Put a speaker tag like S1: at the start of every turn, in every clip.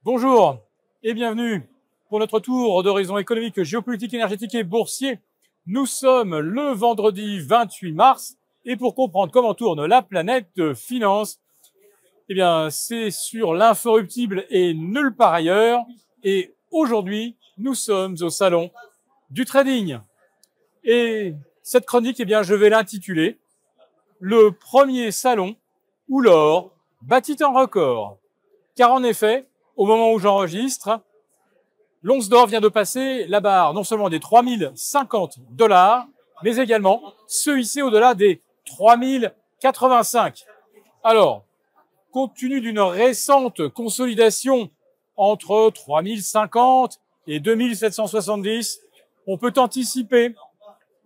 S1: Bonjour et bienvenue pour notre tour d'horizon économique, géopolitique, énergétique et boursier. Nous sommes le vendredi 28 mars et pour comprendre comment tourne la planète finance, eh bien, c'est sur l'inforruptible et nulle part ailleurs. Et aujourd'hui, nous sommes au salon du trading. Et cette chronique, eh bien, je vais l'intituler le premier salon où l'or battit un record. Car en effet, au moment où j'enregistre, l'once d'or vient de passer la barre non seulement des 3050 $, mais également se hisser au-delà des 3085. Alors, compte tenu d'une récente consolidation entre 3050 et 2770, on peut anticiper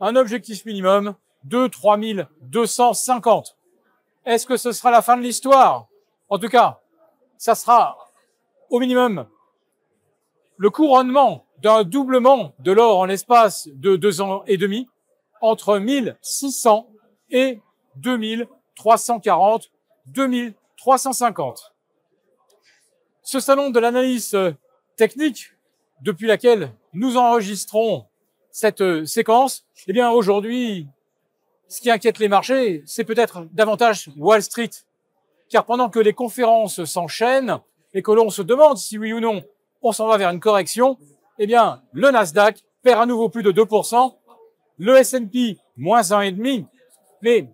S1: un objectif minimum de 3250. Est-ce que ce sera la fin de l'histoire? En tout cas, ça sera au minimum le couronnement d'un doublement de l'or en l'espace de 2 ans et demi entre 1600 et 2340, 2350. Ce salon de l'analyse technique, depuis laquelle nous enregistrons cette séquence, eh bien aujourd'hui, ce qui inquiète les marchés, c'est peut-être davantage Wall Street. Car pendant que les conférences s'enchaînent et que l'on se demande si oui ou non on s'en va vers une correction, eh bien le Nasdaq perd à nouveau plus de 2%, le S&P moins 1,5%, mais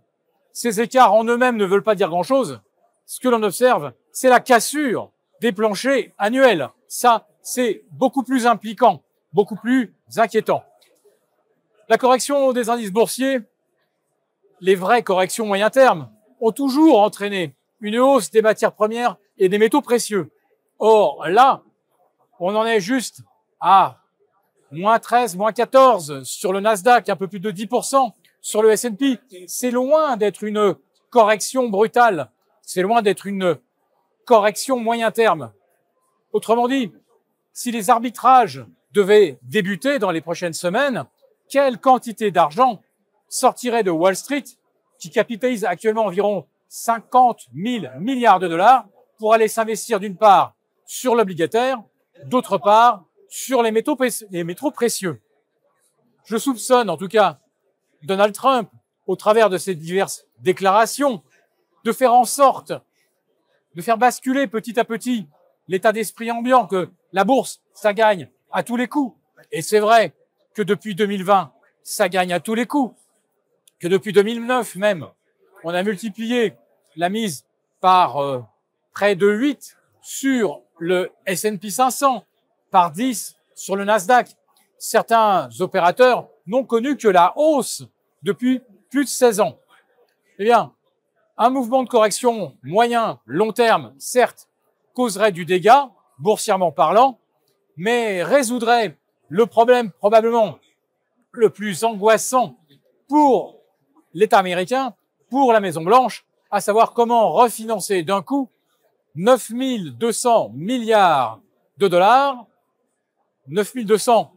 S1: ces écarts en eux-mêmes ne veulent pas dire grand-chose. Ce que l'on observe, c'est la cassure des planchers annuels. Ça, c'est beaucoup plus impliquant, beaucoup plus inquiétant. La correction des indices boursiers, les vraies corrections moyen terme, ont toujours entraîné une hausse des matières premières et des métaux précieux. Or, là, on en est juste à moins 13, moins 14 sur le Nasdaq, un peu plus de 10% sur le S&P. C'est loin d'être une correction brutale. C'est loin d'être une correction moyen terme. Autrement dit, si les arbitrages devaient débuter dans les prochaines semaines, quelle quantité d'argent sortirait de Wall Street, qui capitalise actuellement environ 50 000 milliards de dollars, pour aller s'investir d'une part sur l'obligataire, d'autre part sur les métaux précieux. Je soupçonne en tout cas Donald Trump, au travers de ses diverses déclarations, de faire en sorte de faire basculer petit à petit l'état d'esprit ambiant que la bourse, ça gagne à tous les coups. Et c'est vrai que depuis 2020, ça gagne à tous les coups, que depuis 2009 même, on a multiplié la mise par près de 8 sur le S&P 500, par 10 sur le Nasdaq. Certains opérateurs n'ont connu que la hausse depuis plus de 16 ans. Eh bien, un mouvement de correction moyen, long terme, certes, causerait du dégât, boursièrement parlant, mais résoudrait le problème probablement le plus angoissant pour l'État américain, pour la Maison-Blanche, à savoir comment refinancer d'un coup 9 200 milliards de dollars, 9 200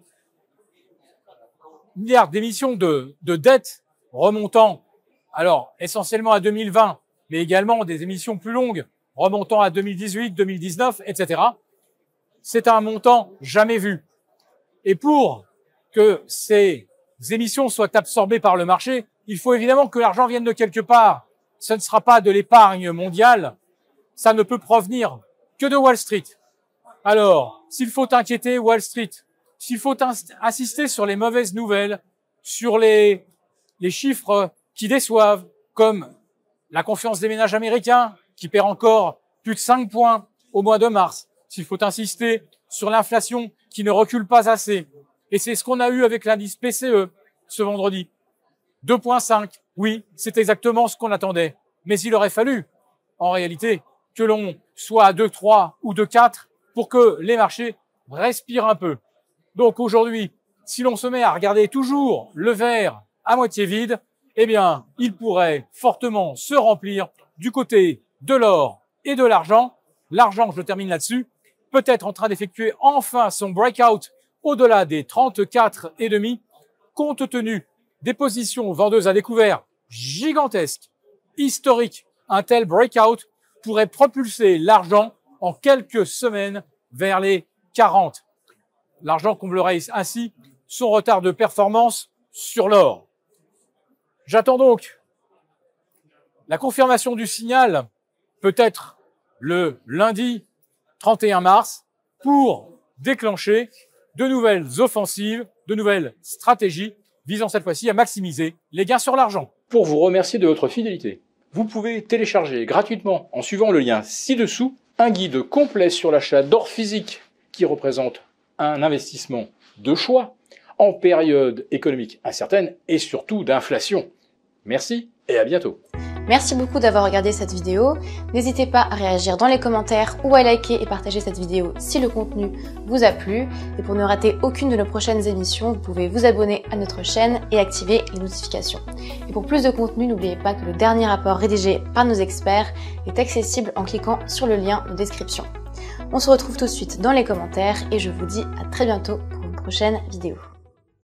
S1: milliards d'émissions de dette remontant, alors essentiellement à 2020, mais également des émissions plus longues remontant à 2018, 2019, etc. C'est un montant jamais vu. Et pour que ces émissions soient absorbées par le marché, il faut évidemment que l'argent vienne de quelque part. Ce ne sera pas de l'épargne mondiale, ça ne peut provenir que de Wall Street. Alors, s'il faut inquiéter Wall Street, s'il faut insister sur les mauvaises nouvelles, sur les chiffres qui déçoivent, comme la confiance des ménages américains, qui perd encore plus de 5 points au mois de mars, s'il faut insister sur l'inflation qui ne recule pas assez, et c'est ce qu'on a eu avec l'indice PCE ce vendredi, 2,5, oui, c'est exactement ce qu'on attendait, mais il aurait fallu, en réalité, que l'on soit à 2,3 ou 2,4 pour que les marchés respirent un peu. Donc aujourd'hui, si l'on se met à regarder toujours le verre à moitié vide, eh bien, il pourrait fortement se remplir du côté de l'or et de l'argent. L'argent, je termine là-dessus, peut être en train d'effectuer enfin son breakout au-delà des 34,5, compte tenu des positions vendeuses à découvert gigantesques, historiques. Un tel breakout pourrait propulser l'argent en quelques semaines vers les 40. L'argent comblerait ainsi son retard de performance sur l'or. J'attends donc la confirmation du signal, peut-être le lundi 31 mars, pour déclencher de nouvelles offensives, de nouvelles stratégies visant cette fois-ci à maximiser les gains sur l'argent. Pour vous remercier de votre fidélité, vous pouvez télécharger gratuitement en suivant le lien ci-dessous un guide complet sur l'achat d'or physique qui représente un investissement de choix en période économique incertaine et surtout d'inflation. Merci et à bientôt.
S2: Merci beaucoup d'avoir regardé cette vidéo. N'hésitez pas à réagir dans les commentaires ou à liker et partager cette vidéo si le contenu vous a plu. Et pour ne rater aucune de nos prochaines émissions, vous pouvez vous abonner à notre chaîne et activer les notifications. Et pour plus de contenu, n'oubliez pas que le dernier rapport rédigé par nos experts est accessible en cliquant sur le lien de description. On se retrouve tout de suite dans les commentaires et je vous dis à très bientôt pour une prochaine vidéo.